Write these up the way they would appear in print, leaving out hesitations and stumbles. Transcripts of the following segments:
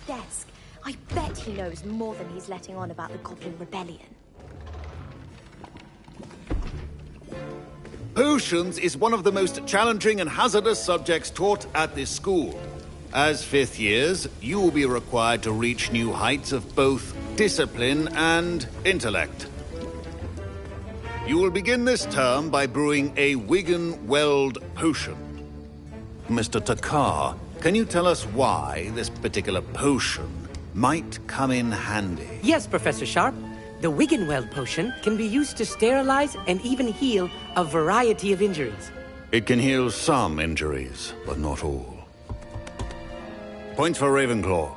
desk. I bet he knows more than he's letting on about the Goblin Rebellion. Potions is one of the most challenging and hazardous subjects taught at this school. As fifth years, you will be required to reach new heights of both discipline and intellect. You will begin this term by brewing a Wiggenweld potion. Mr. Takar, can you tell us why this particular potion might come in handy? Yes, Professor Sharp. The Wiggenweld potion can be used to sterilize and even heal a variety of injuries. It can heal some injuries, but not all. Points for Ravenclaw.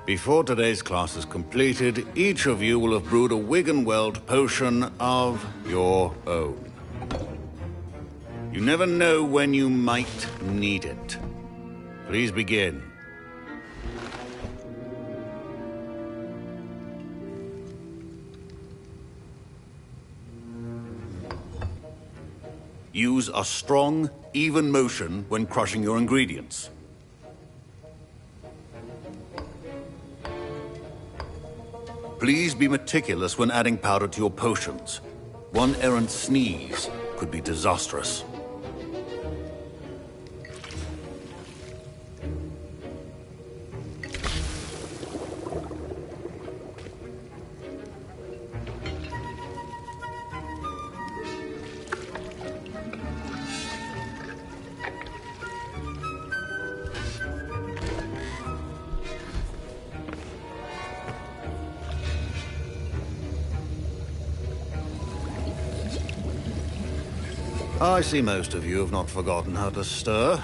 Before today's class is completed, each of you will have brewed a Wiggenweld potion of your own. You never know when you might need it. Please begin. Use a strong, even motion when crushing your ingredients. Please be meticulous when adding powder to your potions. One errant sneeze could be disastrous. I see most of you have not forgotten how to stir.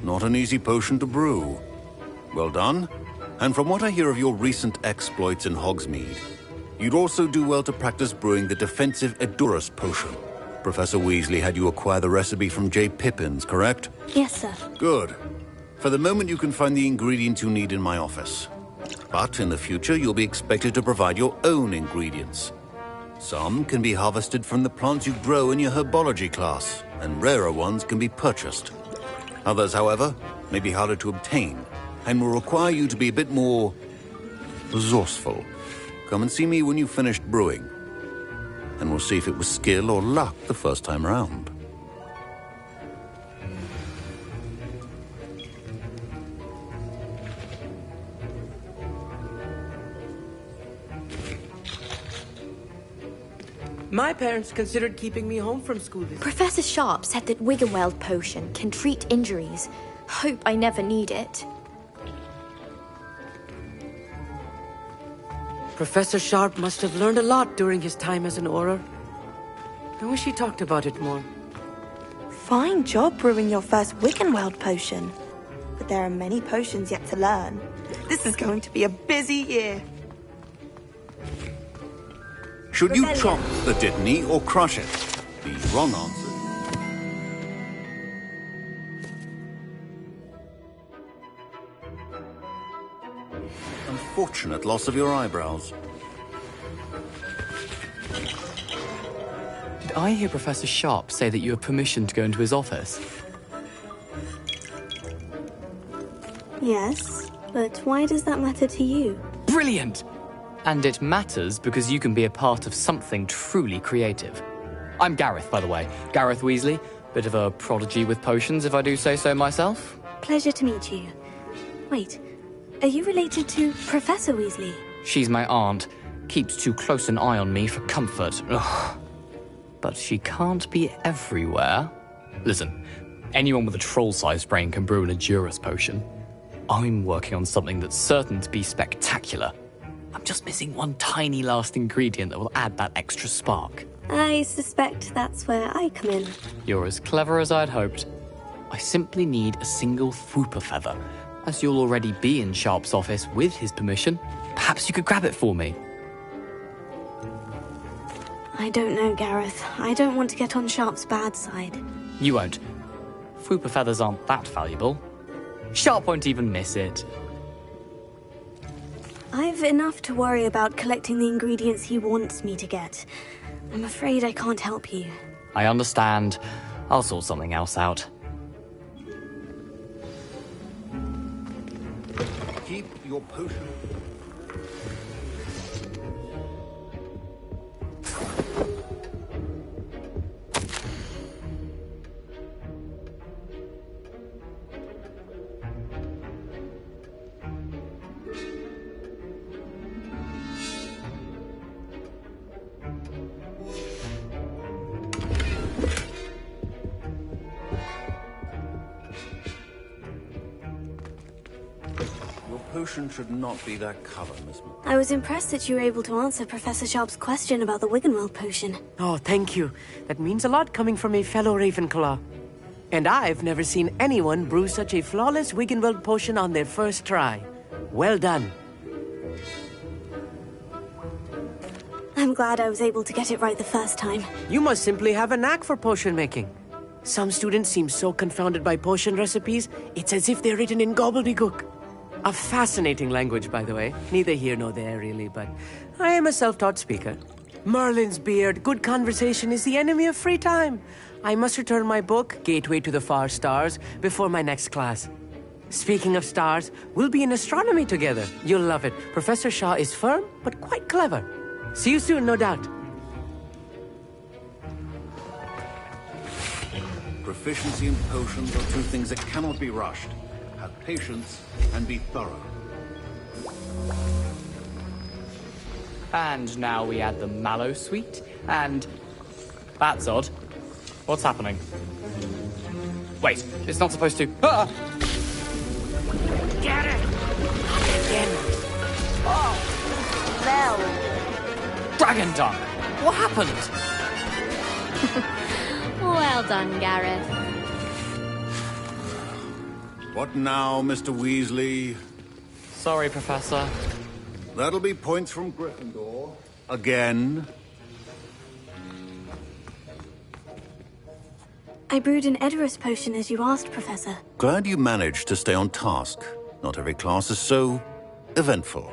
Not an easy potion to brew. Well done. And from what I hear of your recent exploits in Hogsmeade, you'd also do well to practice brewing the defensive Edurus potion. Professor Weasley had you acquire the recipe from J. Pippin's, correct? Yes, sir. Good. For the moment, you can find the ingredients you need in my office. But in the future, you'll be expected to provide your own ingredients. Some can be harvested from the plants you grow in your herbology class, and rarer ones can be purchased. Others, however, may be harder to obtain, and will require you to be a bit more resourceful. Come and see me when you've finished brewing, and we'll see if it was skill or luck the first time round. My parents considered keeping me home from school this year. Professor Sharp said that Wiggenweld potion can treat injuries. Hope I never need it. Professor Sharp must have learned a lot during his time as an Auror. I wish he talked about it more. Fine job brewing your first Wiggenweld potion. But there are many potions yet to learn. This is going to be a busy year. Should you chop the Dittany or crush it? The wrong answer. Unfortunate loss of your eyebrows. Did I hear Professor Sharp say that you have permission to go into his office? Yes, but why does that matter to you? Brilliant! And it matters because you can be a part of something truly creative. I'm Gareth, by the way. Gareth Weasley. Bit of a prodigy with potions, if I do say so myself. Pleasure to meet you. Wait, are you related to Professor Weasley? She's my aunt. Keeps too close an eye on me for comfort. Ugh. But she can't be everywhere. Listen, anyone with a troll-sized brain can brew an Edurus potion. I'm working on something that's certain to be spectacular. I'm just missing one tiny last ingredient that will add that extra spark. I suspect that's where I come in. You're as clever as I'd hoped. I simply need a single Fwooper feather. As you'll already be in Sharp's office with his permission, perhaps you could grab it for me. I don't know, Gareth. I don't want to get on Sharp's bad side. You won't. Fwooper feathers aren't that valuable. Sharp won't even miss it. I've enough to worry about collecting the ingredients he wants me to get. I'm afraid I can't help you. I understand. I'll sort something else out. your potion. Potion should not be that color, Miss M. I was impressed that you were able to answer Professor Sharp's question about the Wiggenweld potion. Oh, thank you. That means a lot coming from a fellow Ravenclaw. And I've never seen anyone brew such a flawless Wiggenweld potion on their first try. Well done. I'm glad I was able to get it right the first time. You must simply have a knack for potion making. Some students seem so confounded by potion recipes, it's as if they're written in gobbledygook. A fascinating language, by the way. Neither here nor there, really, but I am a self-taught speaker. Merlin's beard, good conversation is the enemy of free time. I must return my book, Gateway to the Far Stars, before my next class. Speaking of stars, we'll be in astronomy together. You'll love it. Professor Shaw is firm, but quite clever. See you soon, no doubt. Proficiency in potions are two things that cannot be rushed. Have patience and be thorough. And now we add the mallow sweet, and... That's odd. What's happening? Wait, it's not supposed to... Ah! Get it! Again. Dragon Dung! What happened? Well done, Gareth. What now, Mr. Weasley? Sorry, Professor. That'll be points from Gryffindor. Again. I brewed an Edorus potion as you asked, Professor. Glad you managed to stay on task. Not every class is so eventful.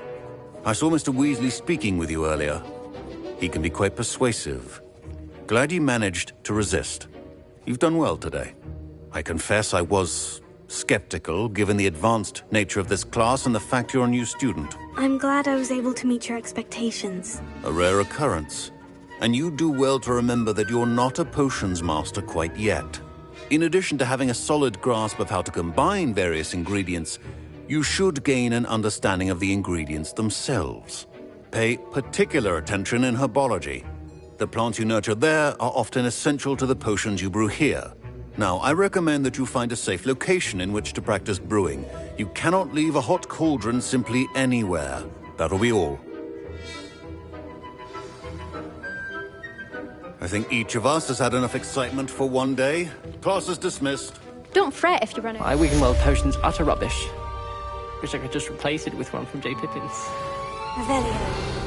I saw Mr. Weasley speaking with you earlier. He can be quite persuasive. Glad you managed to resist. You've done well today. I confess I was skeptical, given the advanced nature of this class and the fact you're a new student. I'm glad I was able to meet your expectations. A rare occurrence. And you do well to remember that you're not a potions master quite yet. In addition to having a solid grasp of how to combine various ingredients, you should gain an understanding of the ingredients themselves. Pay particular attention in herbology. The plants you nurture there are often essential to the potions you brew here. Now, I recommend that you find a safe location in which to practice brewing. You cannot leave a hot cauldron simply anywhere. That'll be all. I think each of us has had enough excitement for one day. Class is dismissed. Don't fret if you run out. My Wiggenweld potion's utter rubbish. Wish I could just replace it with one from J. Pippin's. Revelio.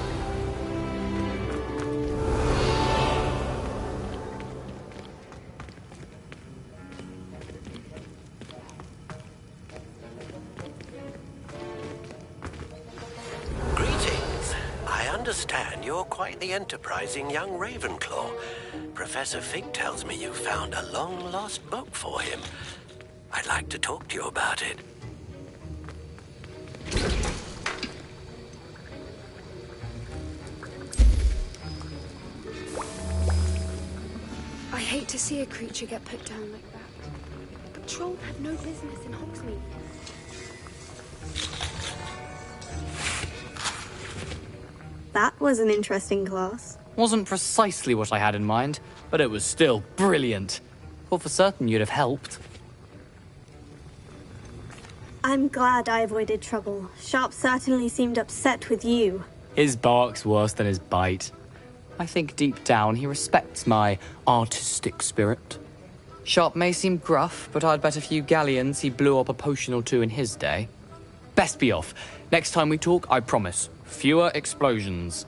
Understand you're quite the enterprising young Ravenclaw. Professor Fig tells me you found a long-lost book for him. I'd like to talk to you about it. I hate to see a creature get put down like that. But trolls have no business in Hogsmeade. That was an interesting class. Wasn't precisely what I had in mind, but it was still brilliant. Thought for certain you'd have helped. I'm glad I avoided trouble. Sharp certainly seemed upset with you. His bark's worse than his bite. I think deep down he respects my artistic spirit. Sharp may seem gruff, but I'd bet a few galleons he blew up a potion or two in his day. Best be off. Next time we talk, I promise. Fewer explosions.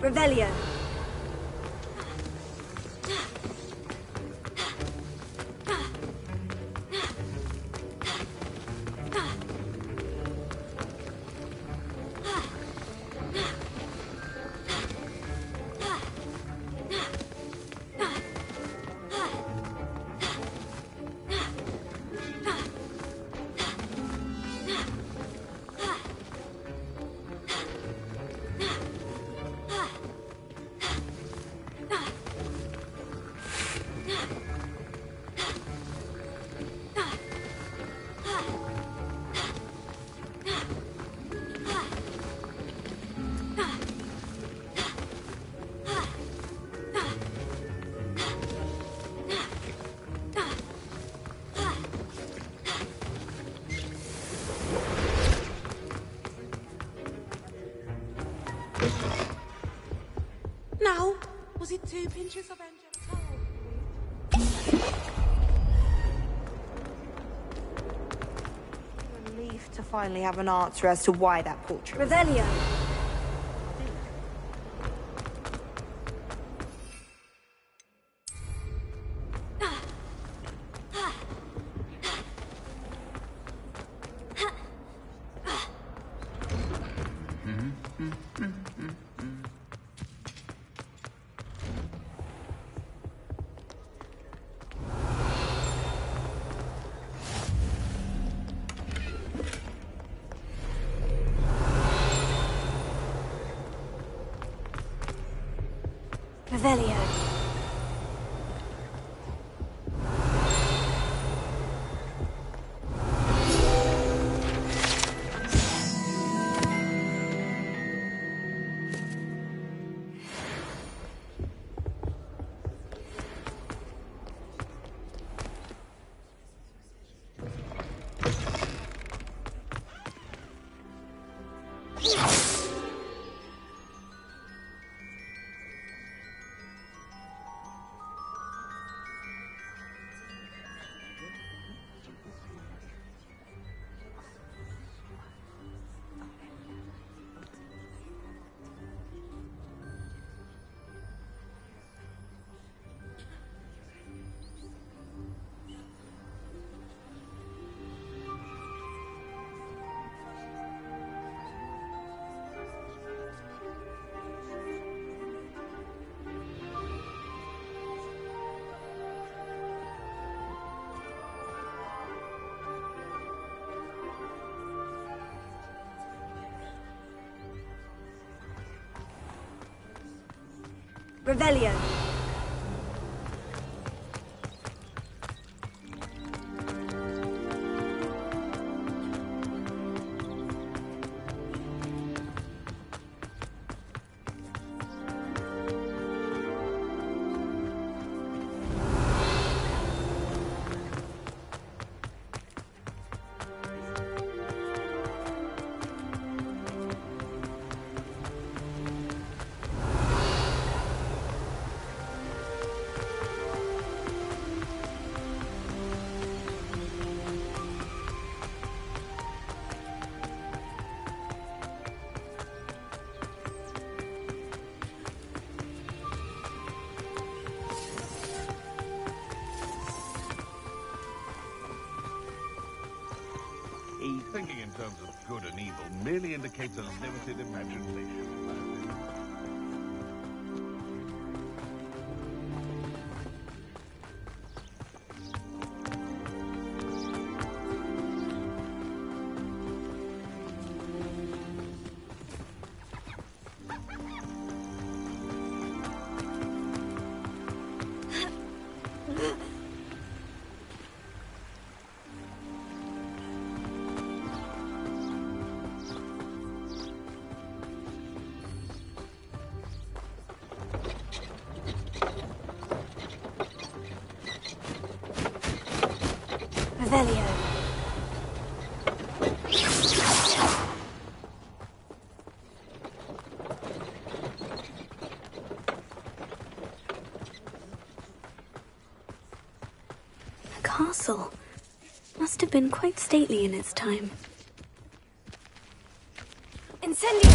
Revelio. Now, was it 2 pinches of angelic? Relief to finally have an answer as to why that portrait. Revelio. Revelio. Revelio. Thinking in terms of good and evil merely indicates a limited imagination. Revelio. The castle must have been quite stately in its time. Incendio!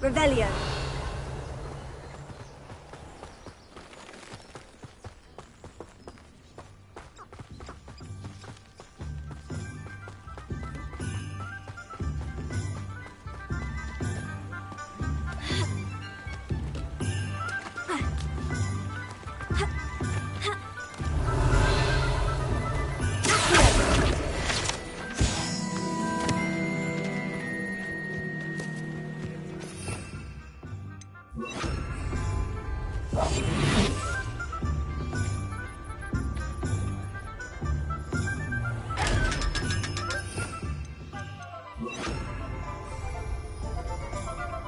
Revelio.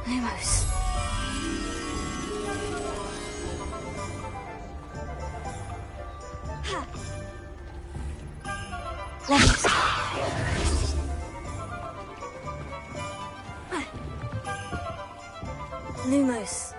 Lumos. Leviosa. Lumos.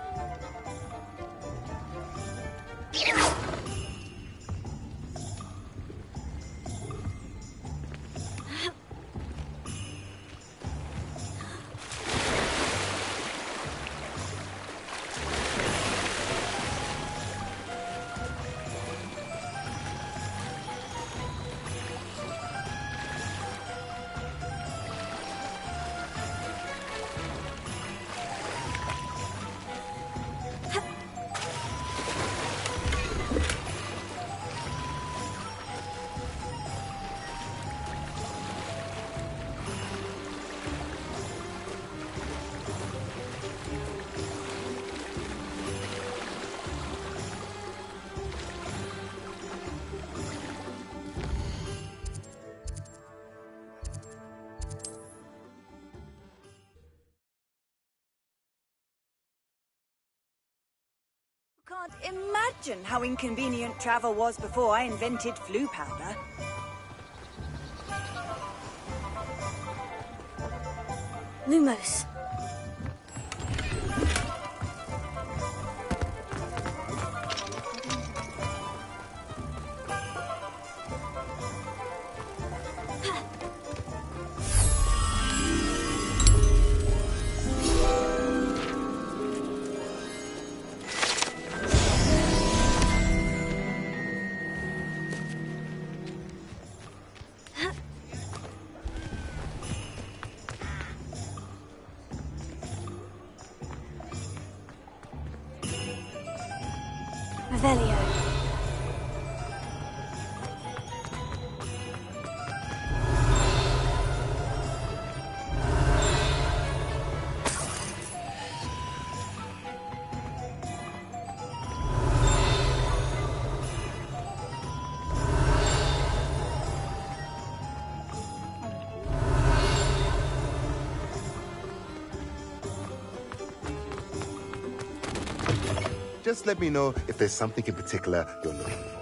Can't imagine how inconvenient travel was before I invented flu powder. Lumos. Revelio. Just let me know if there's something in particular you're looking for.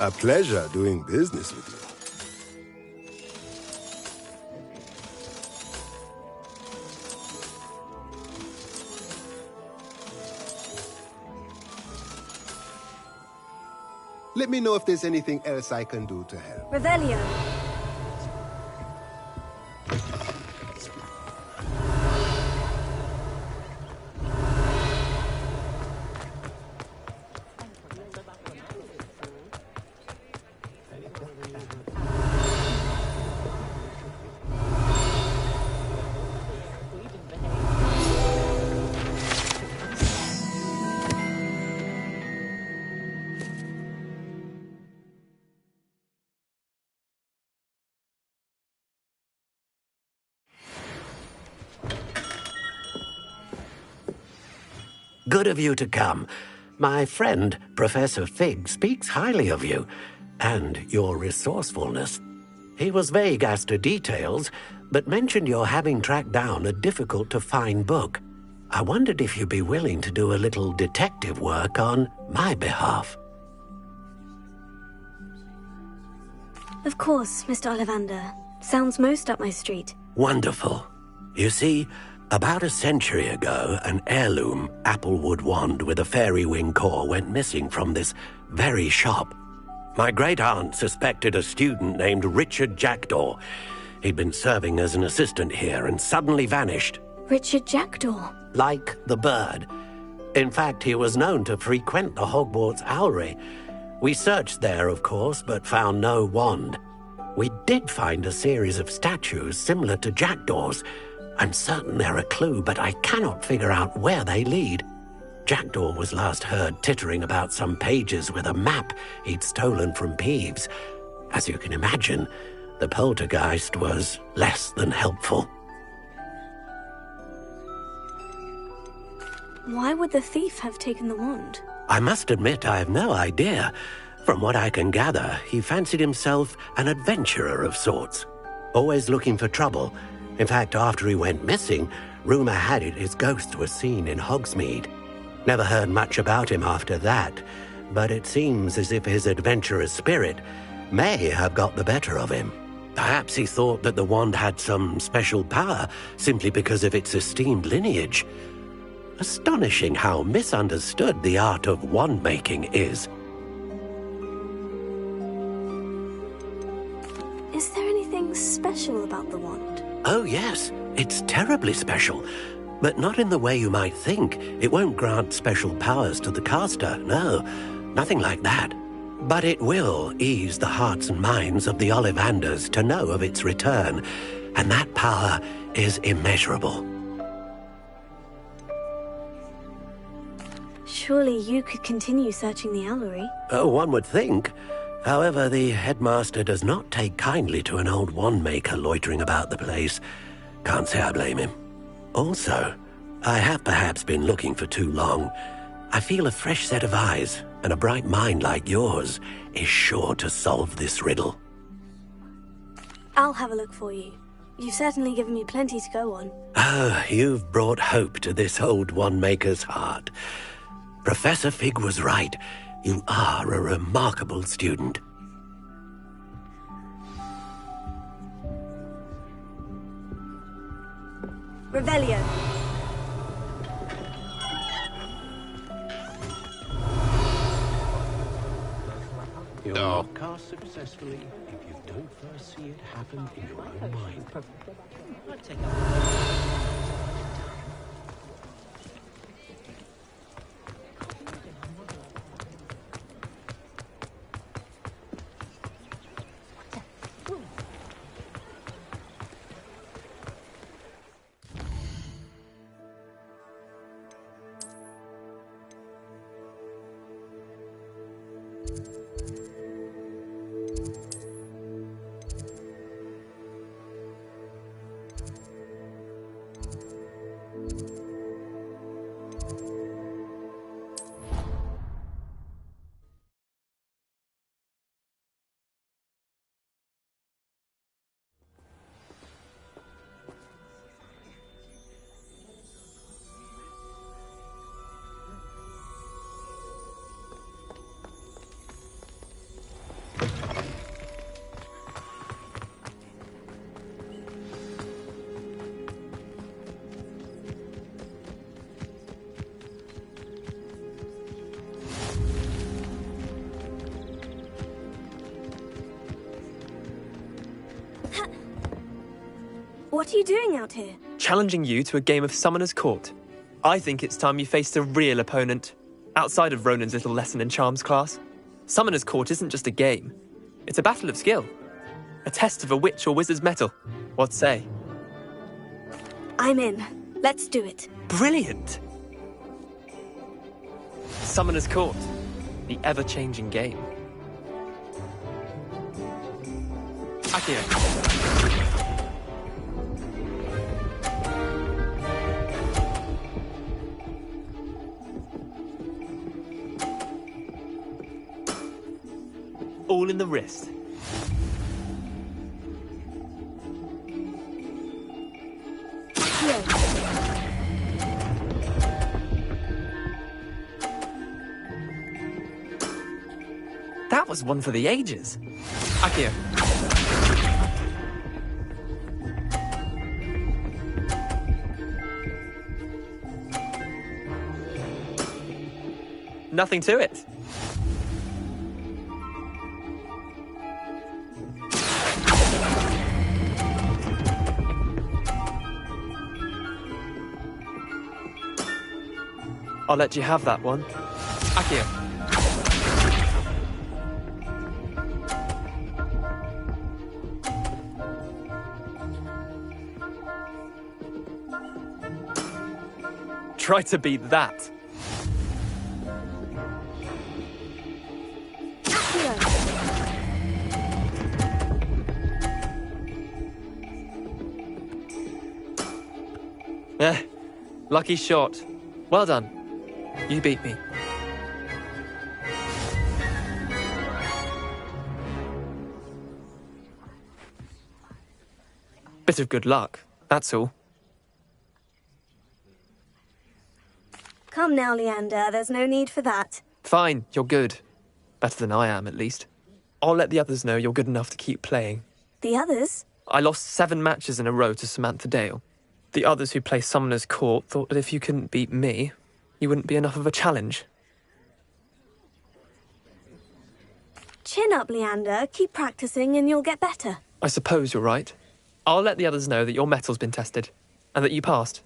A pleasure doing business with you. Let me know if there's anything else I can do to help. Revelio. Good of you to come. My friend, Professor Fig, speaks highly of you and your resourcefulness. He was vague as to details, but mentioned your having tracked down a difficult-to-find book. I wondered if you'd be willing to do a little detective work on my behalf. Of course, Mr. Ollivander. Sounds most up my street. Wonderful. You see, about a century ago, an heirloom applewood wand with a fairy wing core went missing from this very shop. My great-aunt suspected a student named Richard Jackdaw. He'd been serving as an assistant here and suddenly vanished. Richard Jackdaw? Like the bird. In fact, he was known to frequent the Hogwarts Owlery. We searched there, of course, but found no wand. We did find a series of statues similar to Jackdaw's. I'm certain they're a clue, but I cannot figure out where they lead. Jackdaw was last heard tittering about some pages with a map he'd stolen from Peeves. As you can imagine, the poltergeist was less than helpful. Why would the thief have taken the wand? I must admit I have no idea. From what I can gather, he fancied himself an adventurer of sorts, always looking for trouble. In fact, after he went missing, rumor had it his ghost was seen in Hogsmeade. Never heard much about him after that, but it seems as if his adventurous spirit may have got the better of him. Perhaps he thought that the wand had some special power simply because of its esteemed lineage. Astonishing how misunderstood the art of wand-making is. Is there anything special about the wand? Oh yes, it's terribly special. But not in the way you might think. It won't grant special powers to the caster, no. Nothing like that. But it will ease the hearts and minds of the Ollivanders to know of its return. And that power is immeasurable. Surely you could continue searching the Owlery. Oh, one would think. However, the headmaster does not take kindly to an old wand-maker loitering about the place. Can't say I blame him. Also, I have perhaps been looking for too long. I feel a fresh set of eyes, and a bright mind like yours is sure to solve this riddle. I'll have a look for you. You've certainly given me plenty to go on. Oh, you've brought hope to this old wand-maker's heart. Professor Fig was right. You are a remarkable student. Revelio. You'll not cast successfully if you don't first see it happen in your own mind. What are you doing out here? Challenging you to a game of Summoner's Court. I think it's time you faced a real opponent, outside of Ronan's little lesson in charms class. Summoner's Court isn't just a game. It's a battle of skill. A test of a witch or wizard's mettle. What say? I'm in. Let's do it. Brilliant! Summoner's Court. The ever-changing game. Akira. all in the wrist. That was one for the ages. Accio. Nothing to it. I'll let you have that one. Accio. Try to beat that. Lucky shot. Well done. You beat me. Bit of good luck, that's all. Come now, Leander, there's no need for that. Fine, you're good. Better than I am, at least. I'll let the others know you're good enough to keep playing. The others? I lost 7 matches in a row to Samantha Dale. The others who play Summoner's Court thought that if you couldn't beat me, you wouldn't be enough of a challenge. Chin up, Leander. Keep practicing and you'll get better. I suppose you're right. I'll let the others know that your metal's been tested, and that you passed.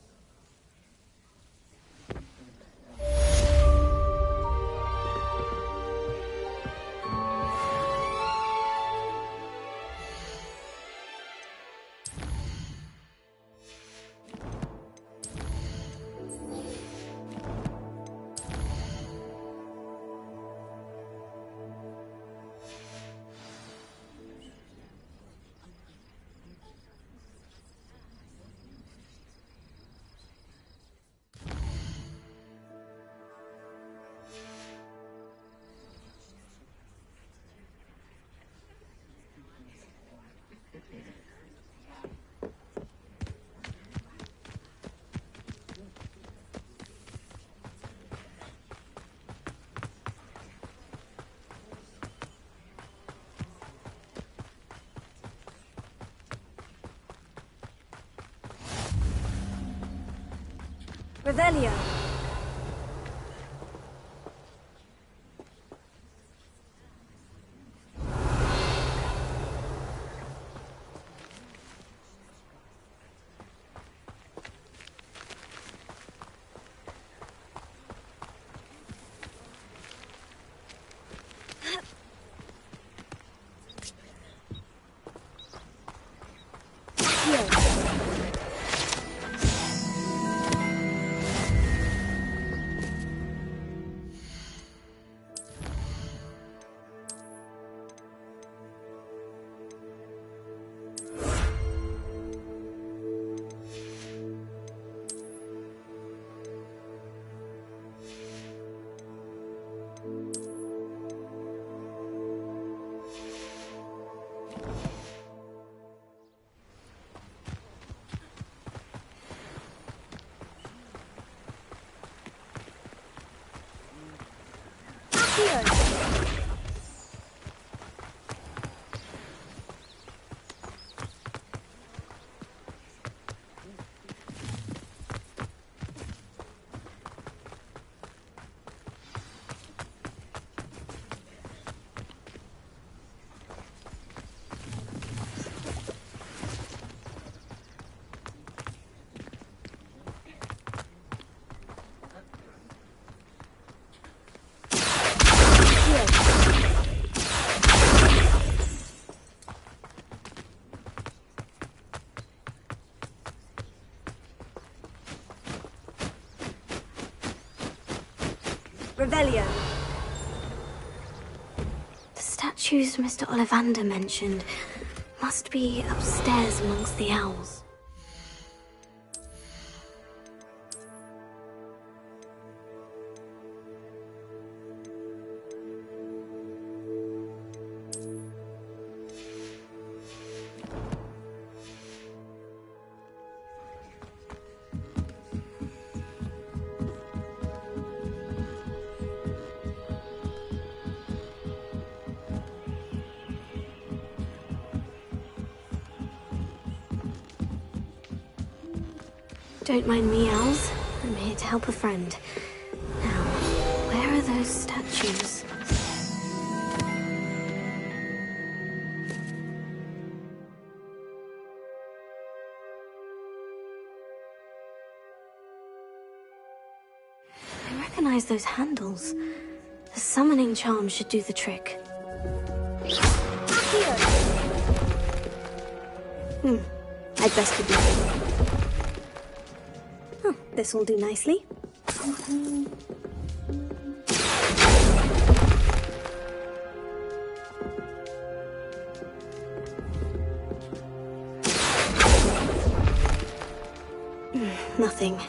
Revelio. Revelio. The statues Mr. Ollivander mentioned must be upstairs amongst the owls. Don't mind me, owls. I'm here to help a friend. Now, where are those statues? I recognize those handles. The summoning charm should do the trick. I'd best keep looking. Oh, this will do nicely. Nothing.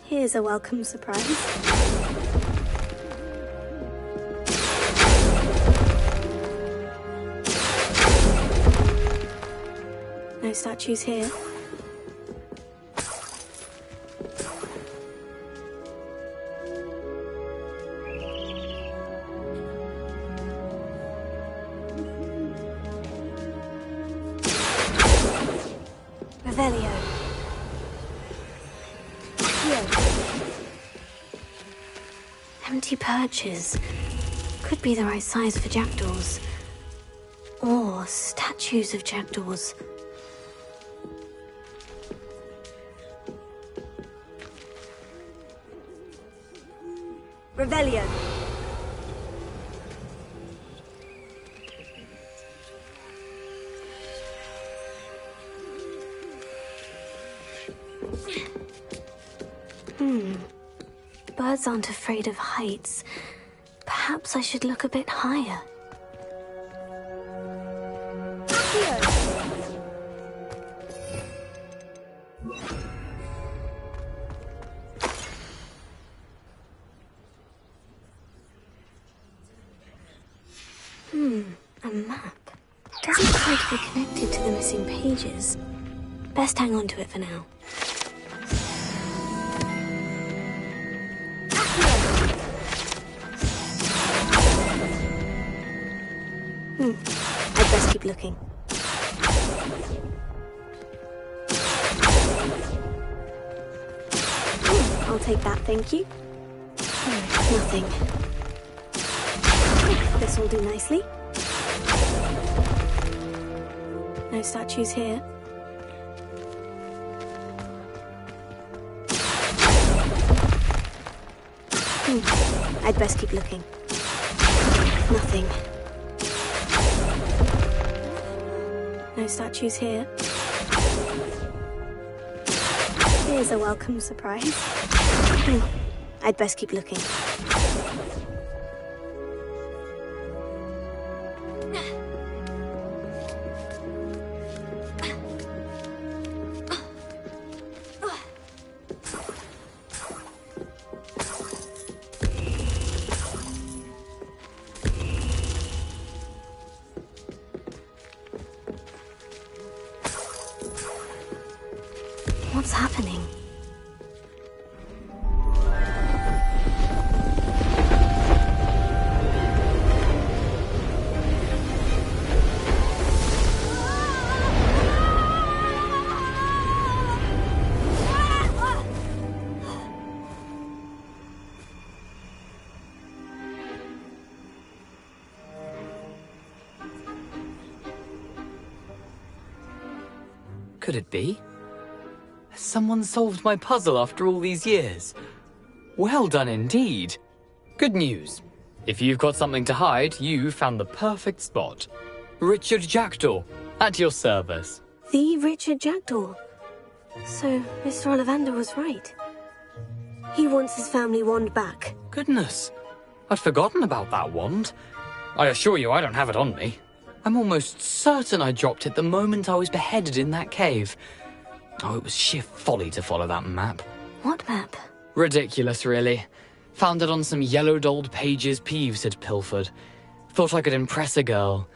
Here's a welcome surprise. No statues here. Revelio. Empty perches. Could be the right size for jackdaws. Or statues of jackdaws. Revelio. Birds aren't afraid of heights. Perhaps I should look a bit higher. A map. Doesn't quite be connected to the missing pages. Best hang on to it for now. I'd best keep looking. I'll take that, thank you. Nothing. This will do nicely. No statues here. I'd best keep looking. Nothing. No statues here. Here's a welcome surprise. I'd best keep looking. What's happening? Could it be? Has someone solved my puzzle after all these years? Well done indeed. Good news. If you've got something to hide, you found the perfect spot. Richard Jackdaw, at your service. The Richard Jackdaw. So, Mr. Ollivander was right. He wants his family wand back. Goodness, I'd forgotten about that wand. I assure you I don't have it on me. I'm almost certain I dropped it the moment I was beheaded in that cave. Oh, it was sheer folly to follow that map. What map? Ridiculous, really. Found it on some yellowed old pages Peeves had pilfered. Thought I could impress a girl.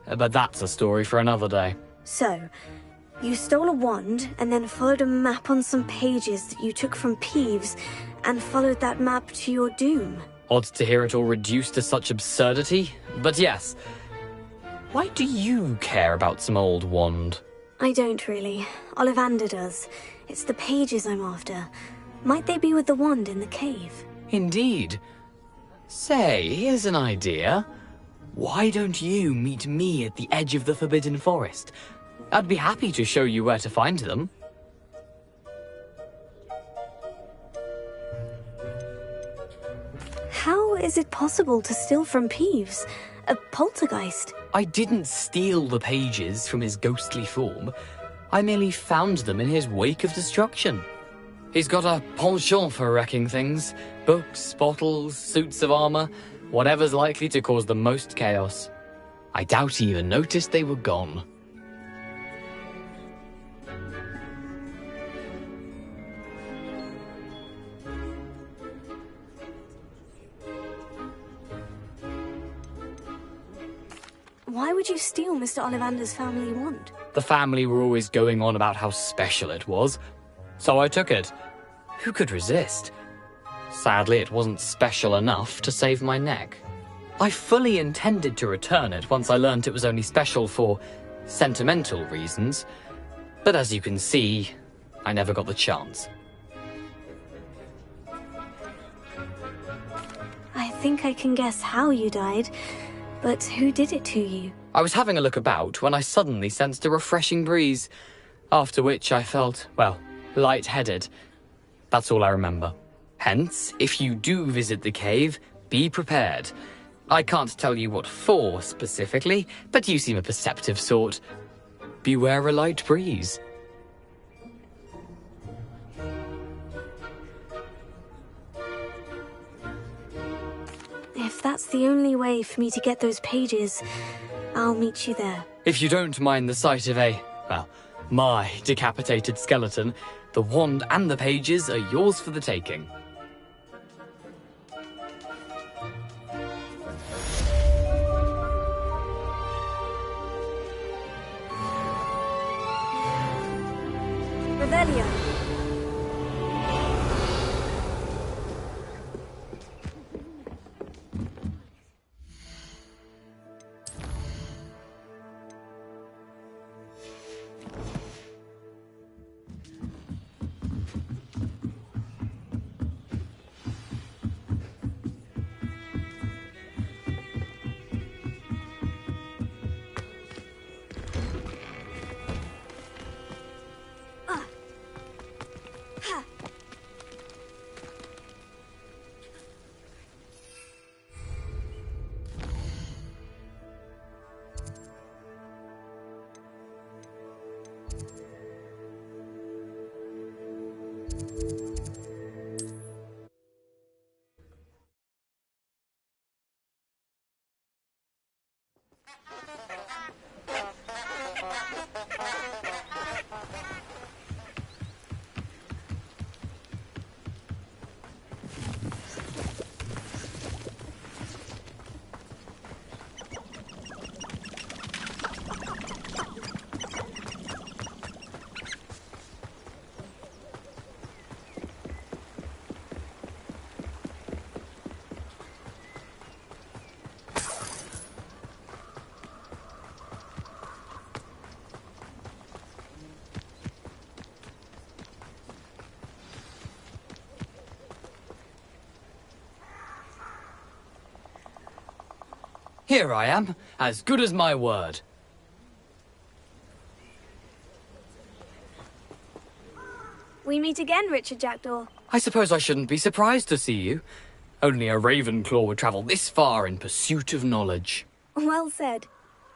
But that's a story for another day. So, you stole a wand and then followed a map on some pages that you took from Peeves and followed that map to your doom. Odd to hear it all reduced to such absurdity, but yes. Why do you care about some old wand? I don't really. Ollivander does. It's the pages I'm after. Might they be with the wand in the cave? Indeed. Say, here's an idea. Why don't you meet me at the edge of the Forbidden Forest? I'd be happy to show you where to find them. How is it possible to steal from Peeves? A poltergeist? I didn't steal the pages from his ghostly form. I merely found them in his wake of destruction. He's got a penchant for wrecking things. Books, bottles, suits of armor, whatever's likely to cause the most chaos. I doubt he even noticed they were gone. Why would you steal Mr. Ollivander's family wand? The family were always going on about how special it was, so I took it. Who could resist? Sadly, it wasn't special enough to save my neck. I fully intended to return it once I learned it was only special for sentimental reasons, but as you can see, I never got the chance. I think I can guess how you died, but who did it to you? I was having a look about when I suddenly sensed a refreshing breeze, after which I felt, well, lightheaded. That's all I remember. Hence, if you do visit the cave, be prepared. I can't tell you what for specifically, but you seem a perceptive sort. Beware a light breeze. If that's the only way for me to get those pages, I'll meet you there. If you don't mind the sight of my decapitated skeleton, the wand and the pages are yours for the taking. Revelio. Here I am, as good as my word. We meet again, Richard Jackdaw. I suppose I shouldn't be surprised to see you. Only a Ravenclaw would travel this far in pursuit of knowledge. Well said.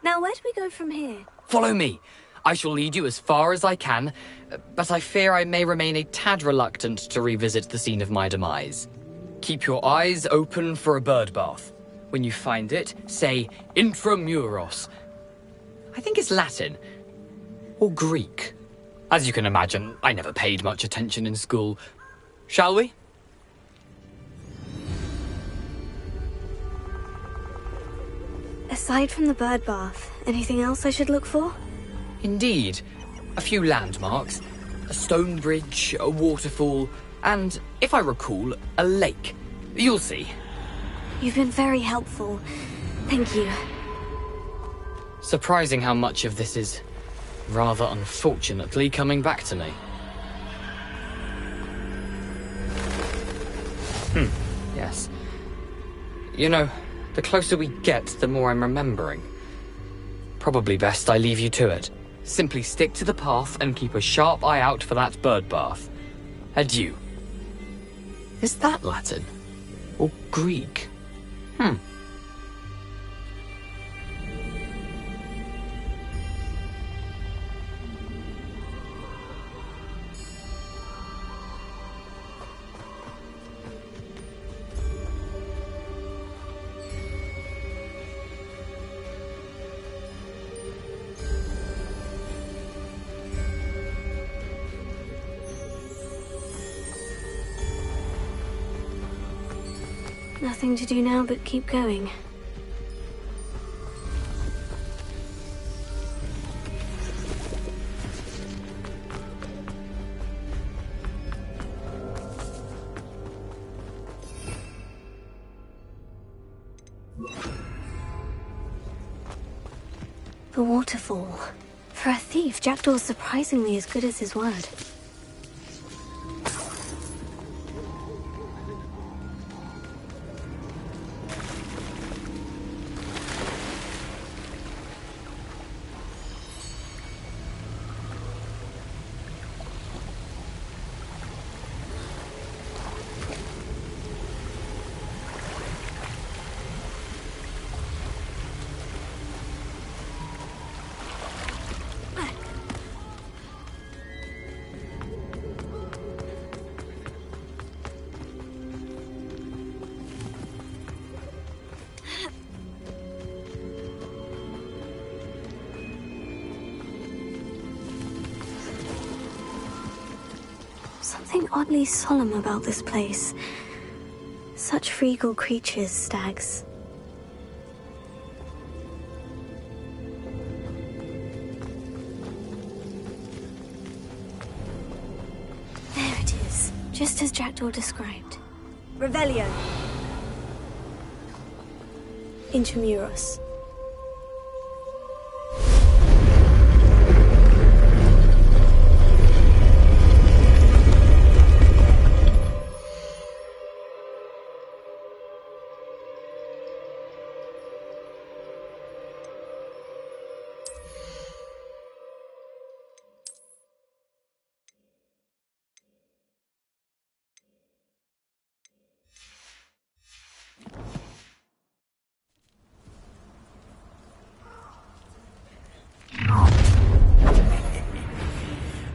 Now, where do we go from here? Follow me. I shall lead you as far as I can, but I fear I may remain a tad reluctant to revisit the scene of my demise. Keep your eyes open for a bird bath. When you find it, say intramuros. I think it's Latin. Or Greek. As you can imagine, I never paid much attention in school. Shall we? Aside from the bird bath, anything else I should look for? Indeed. A few landmarks. A stone bridge, a waterfall, and, if I recall, a lake. You'll see. You've been very helpful. Thank you. Surprising how much of this is rather unfortunately coming back to me. Yes. You know, the closer we get, the more I'm remembering. Probably best I leave you to it. Simply stick to the path and keep a sharp eye out for that bird bath. Adieu. Is that Latin? Or Greek? Nothing to do now but keep going. The waterfall. For a thief, Jackdaw's surprisingly as good as his word. Something oddly solemn about this place. Such regal creatures, stags. There it is, just as Jackdaw described. Revelio. Intramuros.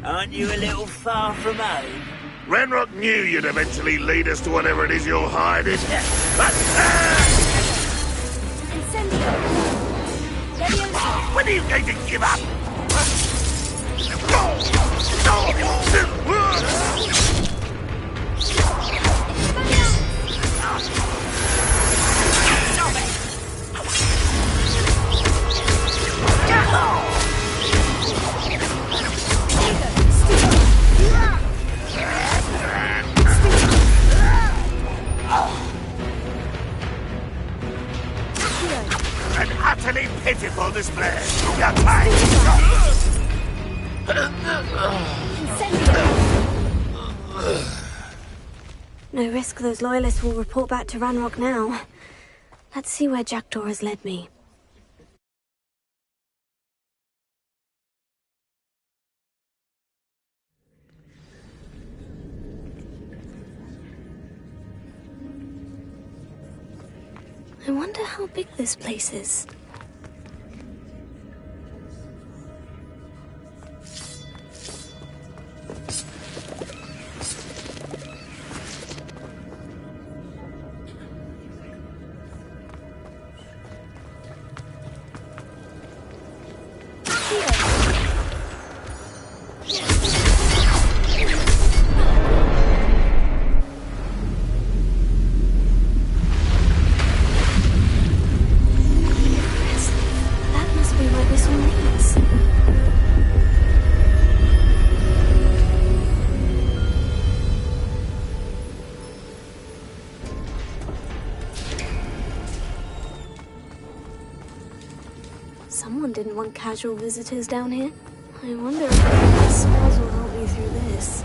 Aren't you a little far from home? Ranrock knew you'd eventually lead us to whatever it is you're hiding. When are you going to give up? An utterly pitiful display. Your time. No risk those loyalists will report back to Ranrock now. Let's see where Jackdaw has led me. I wonder how big this place is. want casual visitors down here. I wonder if the spells will help me through this.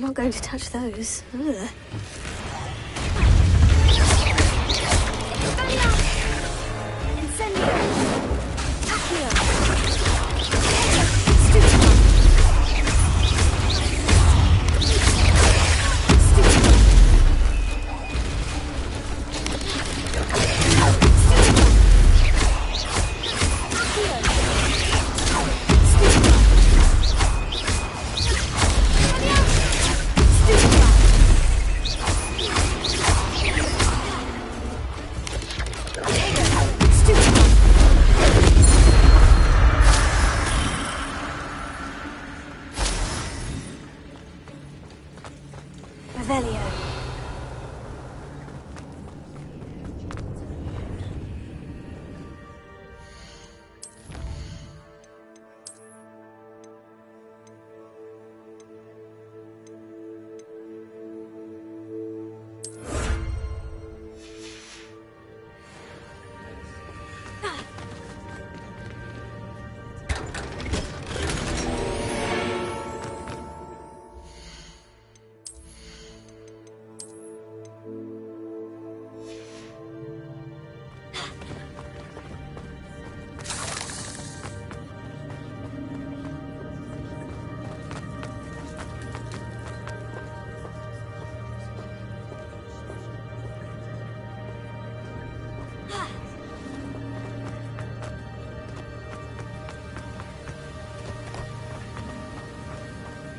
I'm not going to touch those. Ugh.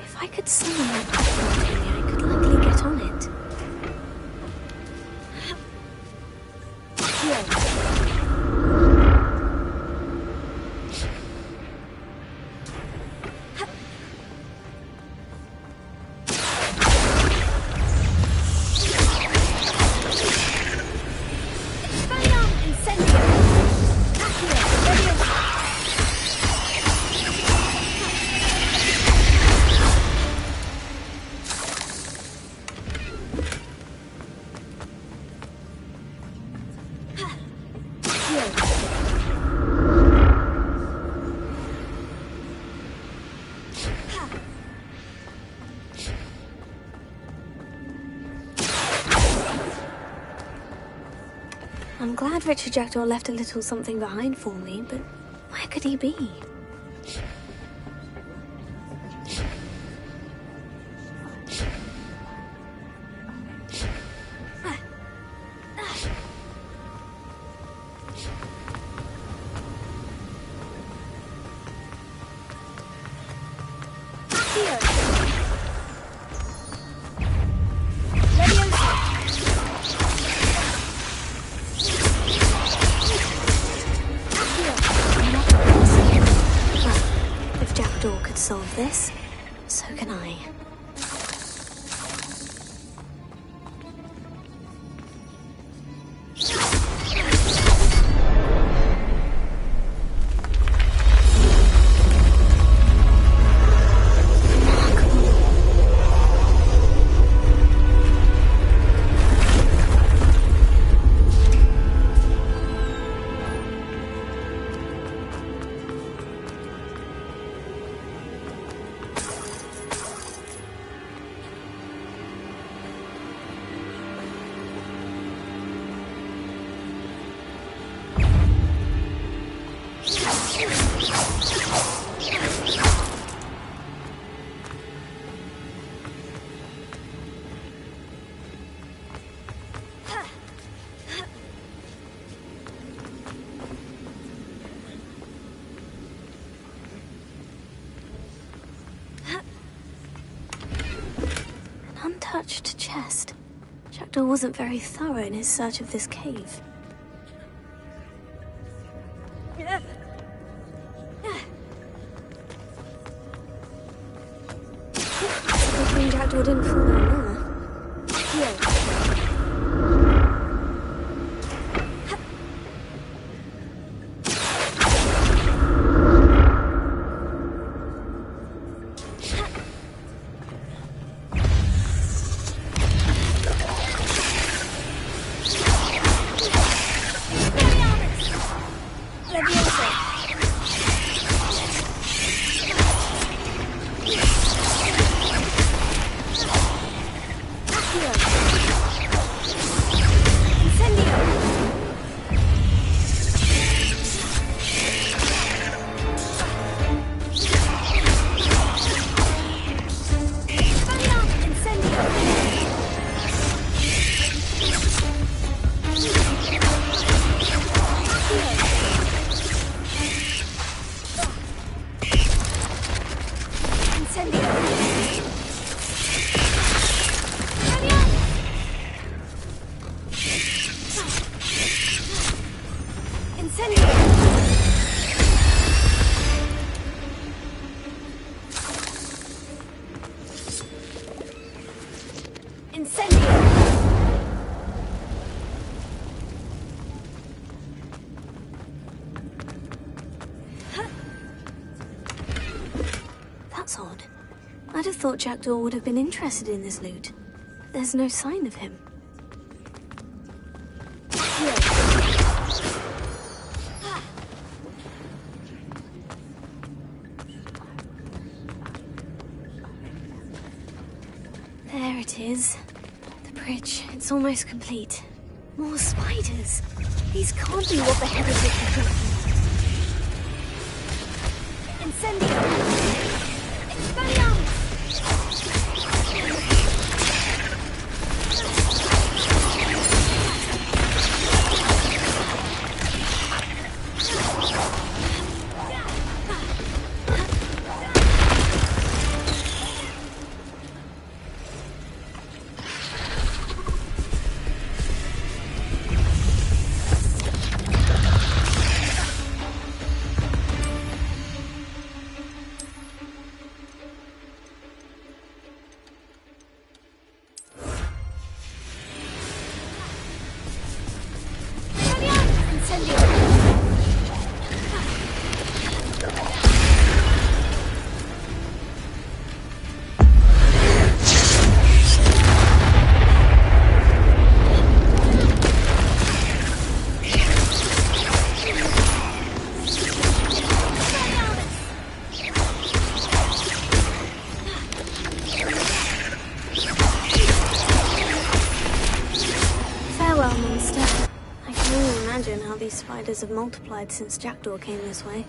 If I could summon that Pokemon, I could likely get on it. I'm glad Richard Jackdaw left a little something behind for me, but where could he be? Solve this, so can I. untouched chest. Jackdaw wasn't very thorough in his search of this cave. Good thing Jackdaw didn't fall down there. Here. That's odd. I'd have thought Jackdaw would have been interested in this loot. There's no sign of him. There it is. The bridge. It's almost complete. More spiders. These can't be what the head is looking for. Incendio! These spiders have multiplied since Jackdaw came this way.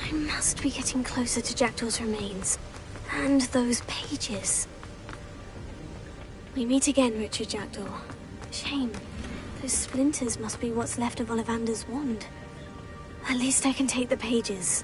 I must be getting closer to Jackdaw's remains. And those pages. We meet again, Richard Jackdaw. Shame. Those splinters must be what's left of Ollivander's wand. At least I can take the pages.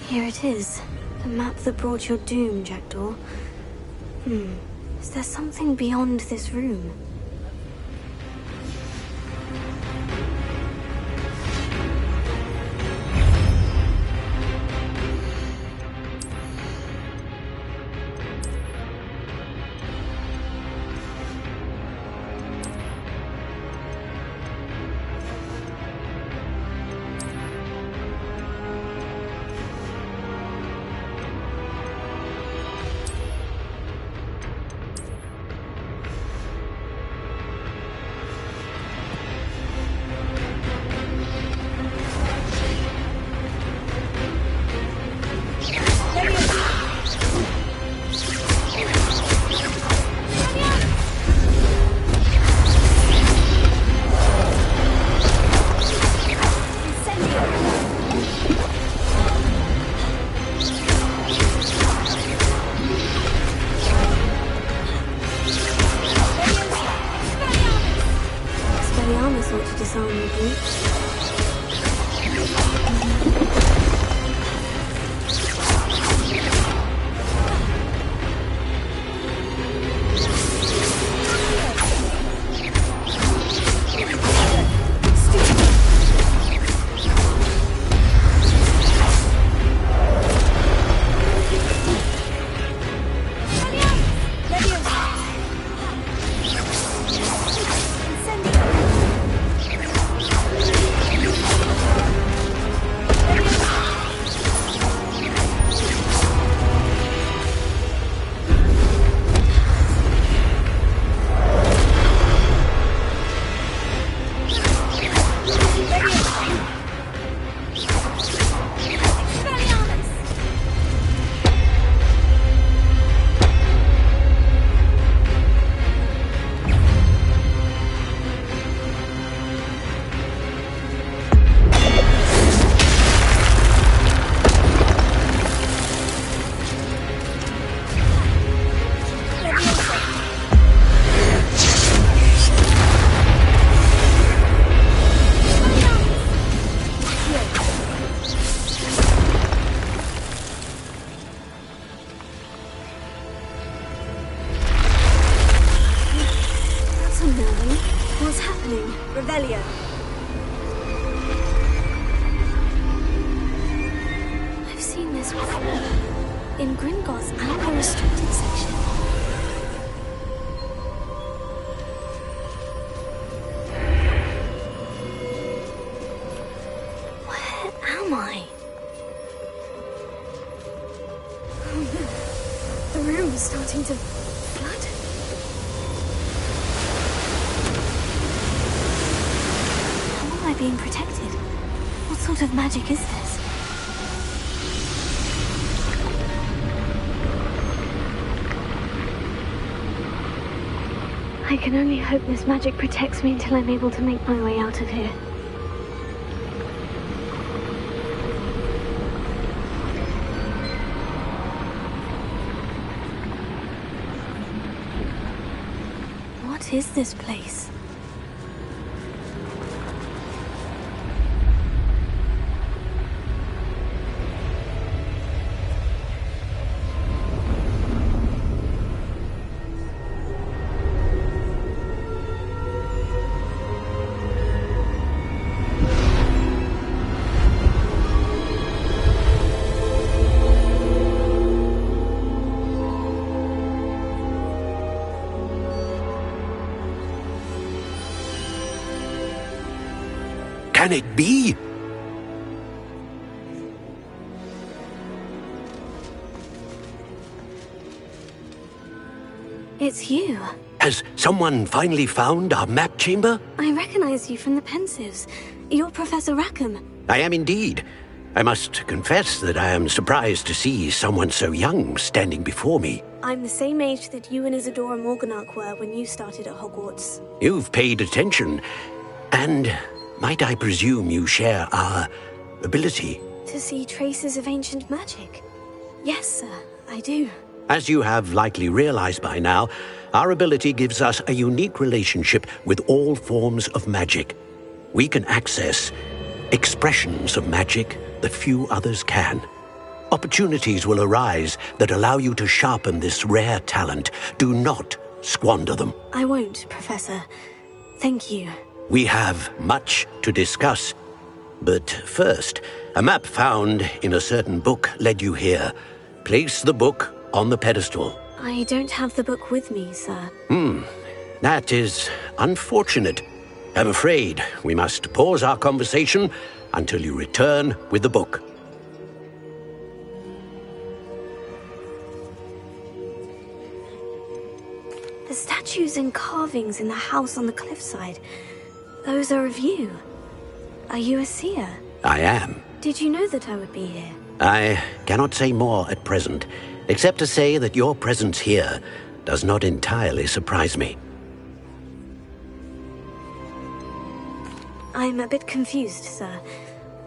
Here it is. The map that brought your doom, Jackdaw. Is there something beyond this room? Magic is this? I can only hope this magic protects me until I'm able to make my way out of here. What is this place? Can it be? It's you. Has someone finally found our map chamber? I recognize you from the Pensives. You're Professor Rackham. I am indeed. I must confess that I am surprised to see someone so young standing before me. I'm the same age that you and Isadora Morganach were when you started at Hogwarts. You've paid attention. And might I presume you share our ability? To see traces of ancient magic? Yes, sir, I do. As you have likely realized by now, our ability gives us a unique relationship with all forms of magic. We can access expressions of magic that few others can. Opportunities will arise that allow you to sharpen this rare talent. Do not squander them. I won't, Professor. Thank you. We have much to discuss. But first, a map found in a certain book led you here. Place the book on the pedestal. I don't have the book with me, sir. That is unfortunate. I'm afraid we must pause our conversation until you return with the book. The statues and carvings in the house on the cliffside. Those are of you. Are you a seer? I am. Did you know that I would be here? I cannot say more at present, except to say that your presence here does not entirely surprise me. I'm a bit confused, sir.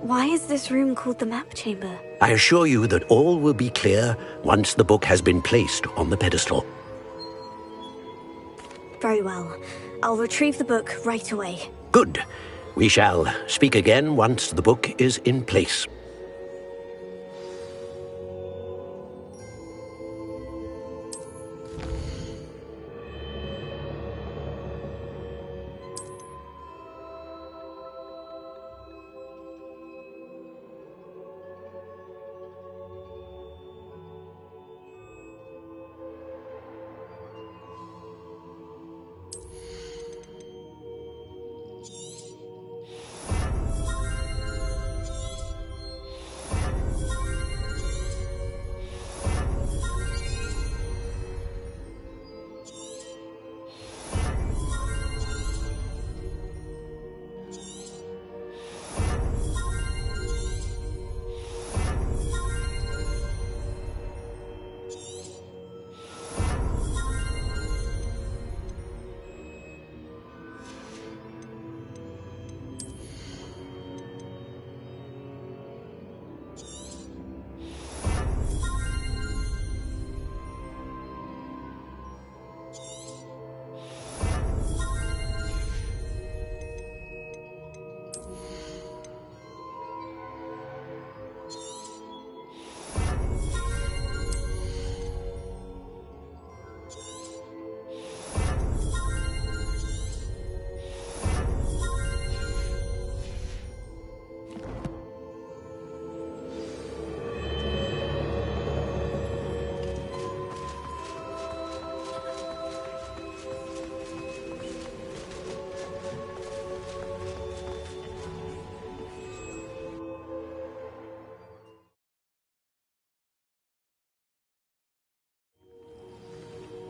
Why is this room called the map chamber? I assure you that all will be clear once the book has been placed on the pedestal. Very well. I'll retrieve the book right away. Good. We shall speak again once the book is in place.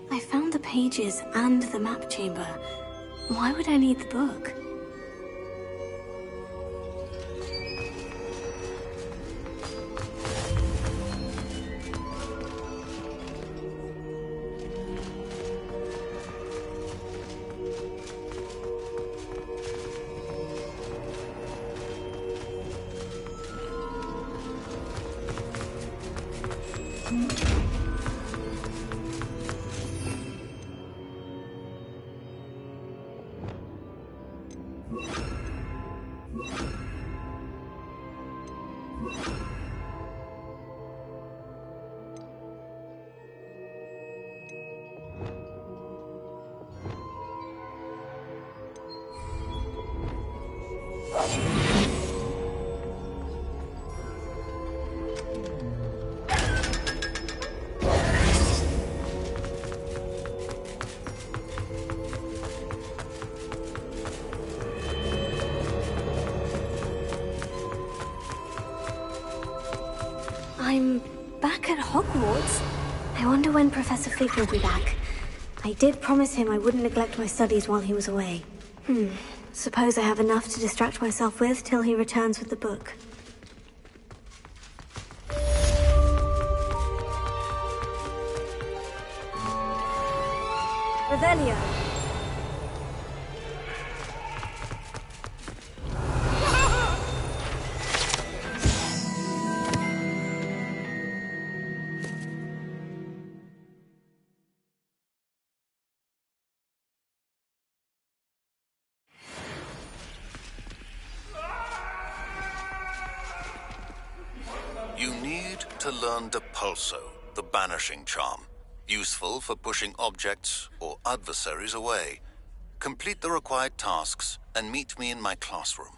I found the pages and the map chamber. Why would I need the book? I'm back at Hogwarts. I wonder when Professor Fig will be back. I did promise him I wouldn't neglect my studies while he was away. Suppose I have enough to distract myself with till he returns with the book. Revelio. You need to learn Depulso, the banishing charm. Useful for pushing objects or adversaries away. Complete the required tasks and meet me in my classroom.